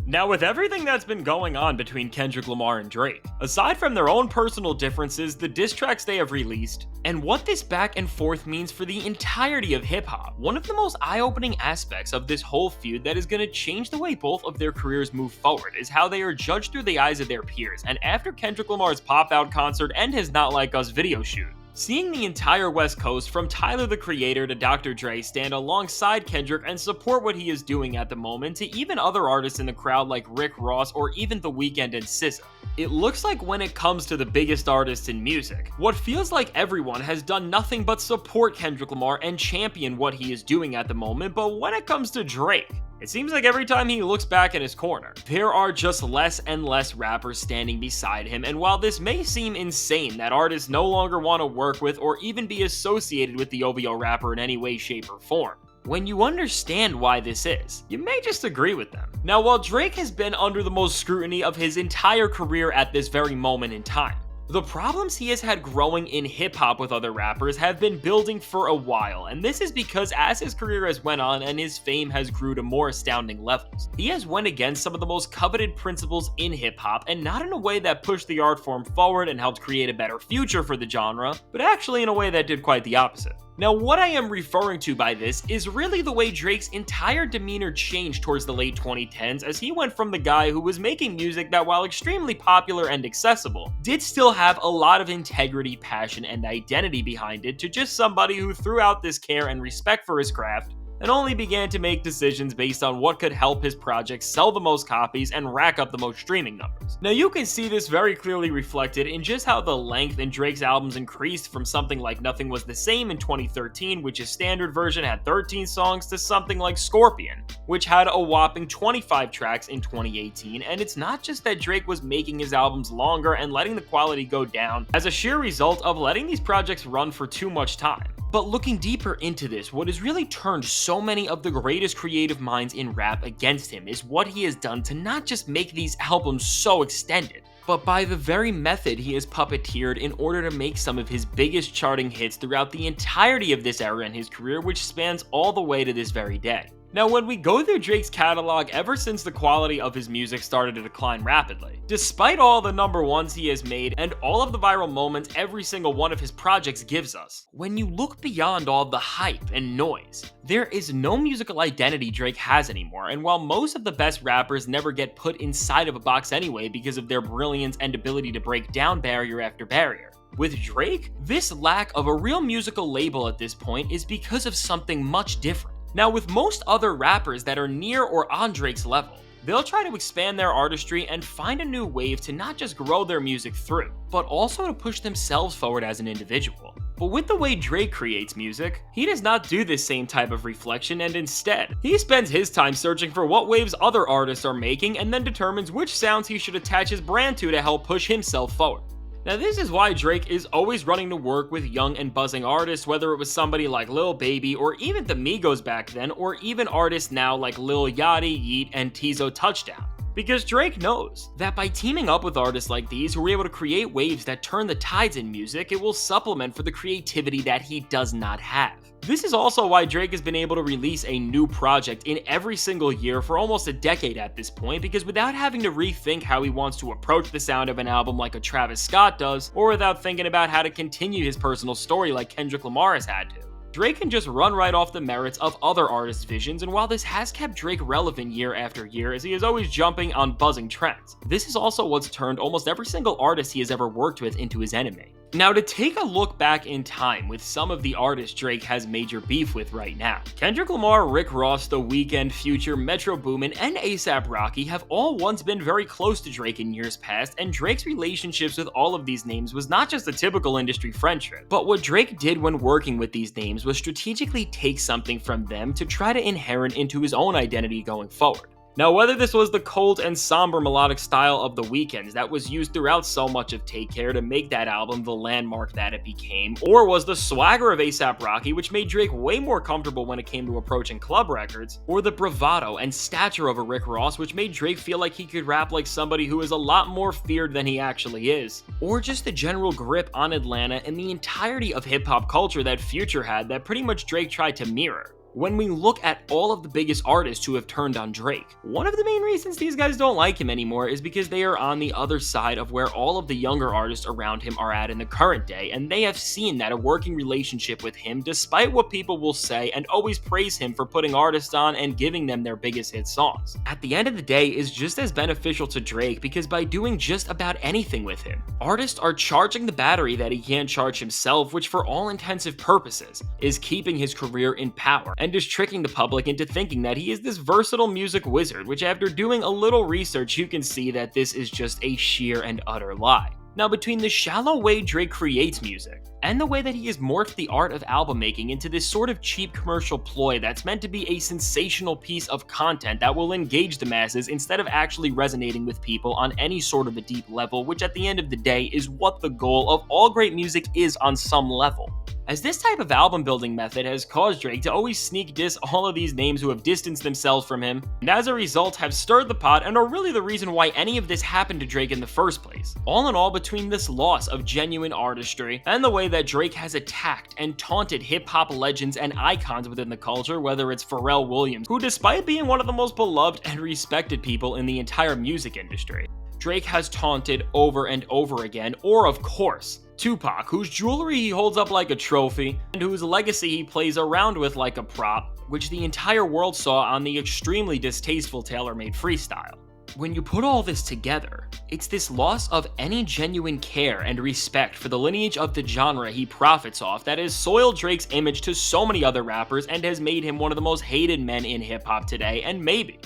Now, with everything that's been going on between Kendrick Lamar and Drake, aside from their own personal differences, the diss tracks they have released, and what this back and forth means for the entirety of hip hop, one of the most eye-opening aspects of this whole feud that is going to change the way both of their careers move forward is how they are judged through the eyes of their peers. And after Kendrick Lamar's Pop Out concert and his Not Like Us video shoot, seeing the entire West Coast, from Tyler the Creator to Dr. Dre, stand alongside Kendrick and support what he is doing at the moment, to even other artists in the crowd like Rick Ross or even The Weeknd and SZA. It looks like when it comes to the biggest artists in music, what feels like everyone has done nothing but support Kendrick Lamar and champion what he is doing at the moment, but when it comes to Drake, it seems like every time he looks back in his corner, there are just less and less rappers standing beside him. And while this may seem insane that artists no longer want to work with or even be associated with the OVO rapper in any way, shape, or form, when you understand why this is, you may just agree with them. Now, while Drake has been under the most scrutiny of his entire career at this very moment in time, the problems he has had growing in hip-hop with other rappers have been building for a while, and this is because as his career has went on and his fame has grew to more astounding levels, he has went against some of the most coveted principles in hip-hop, and not in a way that pushed the art form forward and helped create a better future for the genre, but actually in a way that did quite the opposite. Now, what I am referring to by this is really the way Drake's entire demeanor changed towards the late 2010s, as he went from the guy who was making music that, while extremely popular and accessible, did still have a lot of integrity, passion, and identity behind it, to just somebody who threw out this care and respect for his craft and only began to make decisions based on what could help his project sell the most copies and rack up the most streaming numbers. Now, you can see this very clearly reflected in just how the length in Drake's albums increased from something like Nothing Was the Same in 2013, which his standard version had 13 songs, to something like Scorpion, which had a whopping 25 tracks in 2018. And it's not just that Drake was making his albums longer and letting the quality go down as a sheer result of letting these projects run for too much time. But looking deeper into this, what has really turned so many of the greatest creative minds in rap against him is what he has done to not just make these albums so extended, but by the very method he has puppeteered in order to make some of his biggest charting hits throughout the entirety of this era in his career, which spans all the way to this very day. Now, when we go through Drake's catalog ever since the quality of his music started to decline rapidly, despite all the number ones he has made and all of the viral moments every single one of his projects gives us, when you look beyond all the hype and noise, there is no musical identity Drake has anymore. And while most of the best rappers never get put inside of a box anyway because of their brilliance and ability to break down barrier after barrier, with Drake, this lack of a real musical label at this point is because of something much different. Now, with most other rappers that are near or on Drake's level, they'll try to expand their artistry and find a new wave to not just grow their music through, but also to push themselves forward as an individual. But with the way Drake creates music, he does not do this same type of reflection, and instead, he spends his time searching for what waves other artists are making and then determines which sounds he should attach his brand to help push himself forward. Now, this is why Drake is always running to work with young and buzzing artists, whether it was somebody like Lil Baby or even the Migos back then, or even artists now like Lil Yachty, Yeat, and Tizo Touchdown. Because Drake knows that by teaming up with artists like these who are able to create waves that turn the tides in music, it will supplement for the creativity that he does not have. This is also why Drake has been able to release a new project in every single year for almost a decade at this point, because without having to rethink how he wants to approach the sound of an album like a Travis Scott does, or without thinking about how to continue his personal story like Kendrick Lamar has had to, Drake can just run right off the merits of other artists' visions. And while this has kept Drake relevant year after year, as he is always jumping on buzzing trends, this is also what's turned almost every single artist he has ever worked with into his enemy. Now, to take a look back in time with some of the artists Drake has major beef with right now, Kendrick Lamar, Rick Ross, The Weeknd, Future, Metro Boomin, and A$AP Rocky have all once been very close to Drake in years past, and Drake's relationships with all of these names was not just a typical industry friendship, but what Drake did when working with these names was strategically take something from them to try to inherit into his own identity going forward. Now, whether this was the cold and somber melodic style of The Weeknd's that was used throughout so much of Take Care to make that album the landmark that it became, or was the swagger of A$AP Rocky, which made Drake way more comfortable when it came to approaching club records, or the bravado and stature of a Rick Ross, which made Drake feel like he could rap like somebody who is a lot more feared than he actually is, or just the general grip on Atlanta and the entirety of hip-hop culture that Future had that pretty much Drake tried to mirror. when we look at all of the biggest artists who have turned on Drake. One of the main reasons these guys don't like him anymore is because they are on the other side of where all of the younger artists around him are at in the current day, and they have seen that a working relationship with him, despite what people will say, and always praise him for putting artists on and giving them their biggest hit songs. At the end of the day, is just as beneficial to Drake because by doing just about anything with him, artists are charging the battery that he can't charge himself, which for all intensive purposes is keeping his career in power, and is tricking the public into thinking that he is this versatile music wizard, which after doing a little research you can see that this is just a sheer and utter lie. Now, between the shallow way Drake creates music and the way that he has morphed the art of album making into this sort of cheap commercial ploy that's meant to be a sensational piece of content that will engage the masses instead of actually resonating with people on any sort of a deep level, which at the end of the day is what the goal of all great music is on some level. As this type of album building method has caused Drake to always sneak diss all of these names who have distanced themselves from him, and as a result have stirred the pot and are really the reason why any of this happened to Drake in the first place. All in all, between this loss of genuine artistry and the way that Drake has attacked and taunted hip-hop legends and icons within the culture, whether it's Pharrell Williams, who despite being one of the most beloved and respected people in the entire music industry, Drake has taunted over and over again, or of course, Tupac, whose jewelry he holds up like a trophy, and whose legacy he plays around with like a prop, which the entire world saw on the extremely distasteful tailor-made freestyle. When you put all this together, it's this loss of any genuine care and respect for the lineage of the genre he profits off that has soiled Drake's image to so many other rappers and has made him one of the most hated men in hip-hop today, and maybe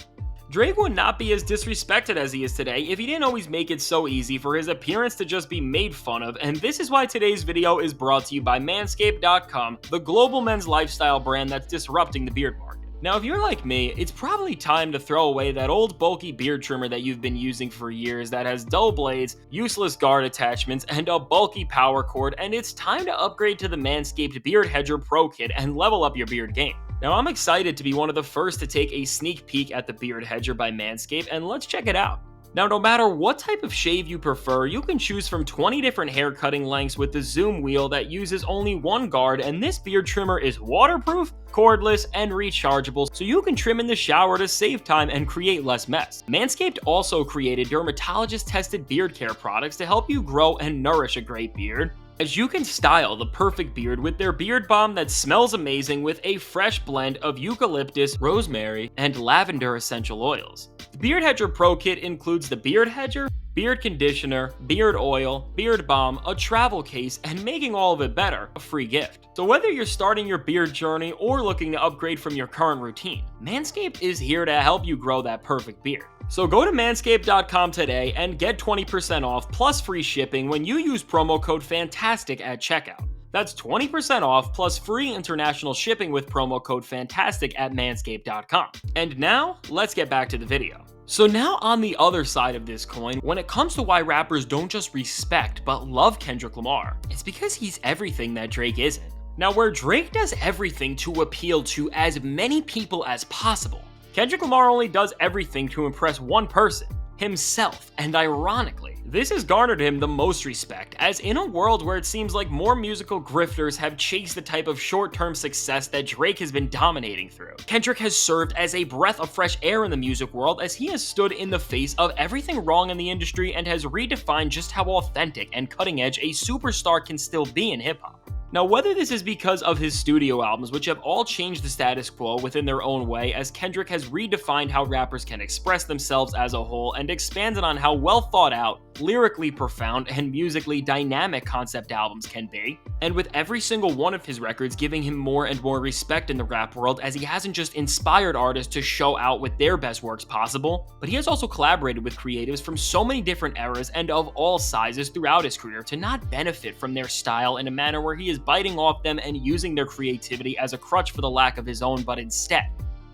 Drake would not be as disrespected as he is today if he didn't always make it so easy for his appearance to just be made fun of, and this is why today's video is brought to you by Manscaped.com, the global men's lifestyle brand that's disrupting the beard market. Now, if you're like me, it's probably time to throw away that old bulky beard trimmer that you've been using for years that has dull blades, useless guard attachments, and a bulky power cord, and it's time to upgrade to the Manscaped Beard Hedger Pro Kit and level up your beard game. Now, I'm excited to be one of the first to take a sneak peek at the Beard Hedger by Manscaped, and let's check it out. Now, no matter what type of shave you prefer, you can choose from 20 different hair cutting lengths with the zoom wheel that uses only one guard, and this beard trimmer is waterproof, cordless, and rechargeable, so you can trim in the shower to save time and create less mess. Manscaped also created dermatologist-tested beard care products to help you grow and nourish a great beard, as you can style the perfect beard with their beard balm that smells amazing with a fresh blend of eucalyptus, rosemary, and lavender essential oils. The Beard Hedger Pro Kit includes the Beard Hedger, beard conditioner, beard oil, beard balm, a travel case, and making all of it better, a free gift. So whether you're starting your beard journey or looking to upgrade from your current routine, Manscaped is here to help you grow that perfect beard. So go to manscaped.com today and get 20% off plus free shipping when you use promo code FANTASTIC at checkout. That's 20% off plus free international shipping with promo code FANTASTIC at manscaped.com. And now, let's get back to the video. So now on the other side of this coin, when it comes to why rappers don't just respect but love Kendrick Lamar, it's because he's everything that Drake isn't. Now, where Drake does everything to appeal to as many people as possible, Kendrick Lamar only does everything to impress one person, himself, and ironically, this has garnered him the most respect, as in a world where it seems like more musical grifters have chased the type of short-term success that Drake has been dominating through, Kendrick has served as a breath of fresh air in the music world as he has stood in the face of everything wrong in the industry and has redefined just how authentic and cutting-edge a superstar can still be in hip-hop. Now, whether this is because of his studio albums, which have all changed the status quo within their own way, as Kendrick has redefined how rappers can express themselves as a whole and expanded on how well thought out, lyrically profound, and musically dynamic concept albums can be, and with every single one of his records giving him more and more respect in the rap world, as he hasn't just inspired artists to show out with their best works possible, but he has also collaborated with creatives from so many different eras and of all sizes throughout his career to not benefit from their style in a manner where he is biting off them and using their creativity as a crutch for the lack of his own, but instead,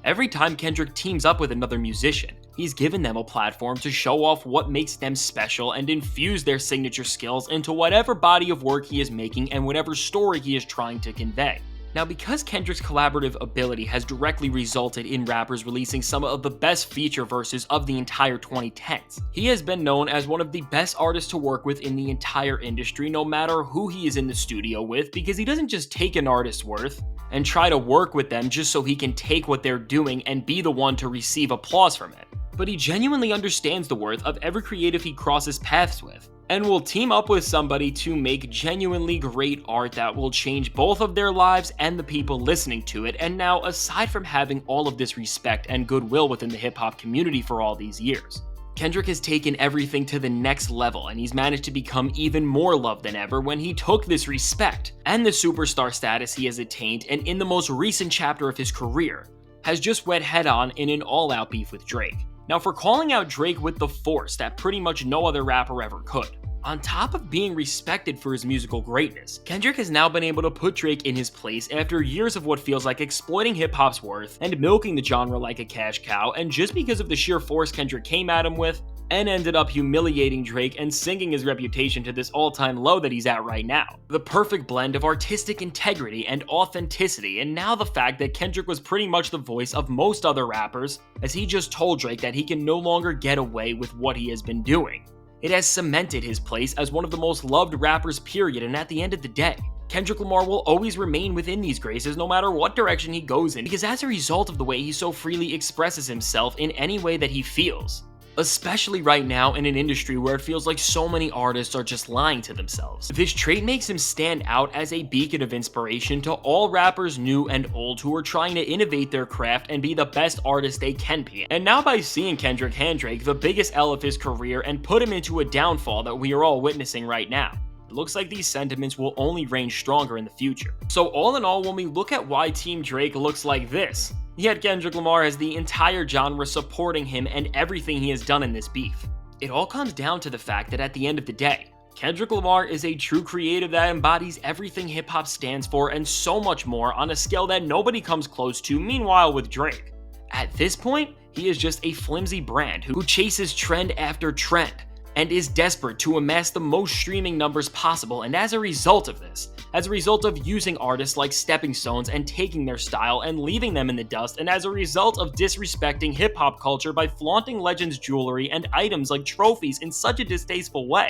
every time Kendrick teams up with another musician, he's given them a platform to show off what makes them special and infuse their signature skills into whatever body of work he is making and whatever story he is trying to convey. Now, because Kendrick's collaborative ability has directly resulted in rappers releasing some of the best feature verses of the entire 2010s, he has been known as one of the best artists to work with in the entire industry, no matter who he is in the studio with, because he doesn't just take an artist's worth and try to work with them just so he can take what they're doing and be the one to receive applause from it. But he genuinely understands the worth of every creative he crosses paths with, and will team up with somebody to make genuinely great art that will change both of their lives and the people listening to it. And now, aside from having all of this respect and goodwill within the hip-hop community for all these years, Kendrick has taken everything to the next level, and he's managed to become even more loved than ever when he took this respect and the superstar status he has attained, and in the most recent chapter of his career, has just went head-on in an all-out beef with Drake. Now, for calling out Drake with the force that pretty much no other rapper ever could, on top of being respected for his musical greatness, Kendrick has now been able to put Drake in his place after years of what feels like exploiting hip-hop's worth and milking the genre like a cash cow, and just because of the sheer force Kendrick came at him with, and ended up humiliating Drake and sinking his reputation to this all-time low that he's at right now. The perfect blend of artistic integrity and authenticity, and now the fact that Kendrick was pretty much the voice of most other rappers, as he just told Drake that he can no longer get away with what he has been doing. It has cemented his place as one of the most loved rappers, period, and at the end of the day, Kendrick Lamar will always remain within these graces no matter what direction he goes in, because as a result of the way he so freely expresses himself in any way that he feels, especially right now in an industry where it feels like so many artists are just lying to themselves. This trait makes him stand out as a beacon of inspiration to all rappers new and old who are trying to innovate their craft and be the best artists they can be. And now, by seeing Kendrick hand Drake the biggest L of his career and put him into a downfall that we are all witnessing right now, it looks like these sentiments will only reign stronger in the future. So all in all, when we look at why Team Drake looks like this, yet Kendrick Lamar has the entire genre supporting him and everything he has done in this beef, it all comes down to the fact that at the end of the day, Kendrick Lamar is a true creative that embodies everything hip-hop stands for and so much more on a scale that nobody comes close to. Meanwhile, with Drake, at this point, he is just a flimsy brand who chases trend after trend and is desperate to amass the most streaming numbers possible, and as a result of this, as a result of using artists like stepping stones and taking their style and leaving them in the dust, and as a result of disrespecting hip-hop culture by flaunting legends' jewelry and items like trophies in such a distasteful way,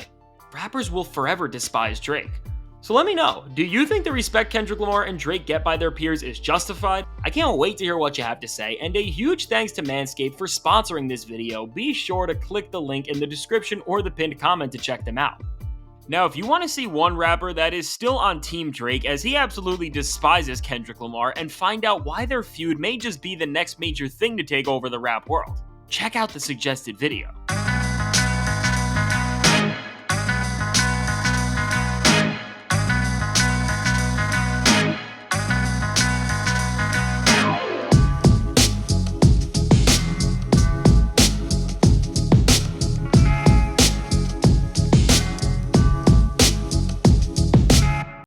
rappers will forever despise Drake. So let me know, do you think the respect Kendrick Lamar and Drake get by their peers is justified? I can't wait to hear what you have to say, and a huge thanks to Manscaped for sponsoring this video. Be sure to click the link in the description or the pinned comment to check them out. Now, if you want to see one rapper that is still on Team Drake, as he absolutely despises Kendrick Lamar, and find out why their feud may just be the next major thing to take over the rap world, check out the suggested video.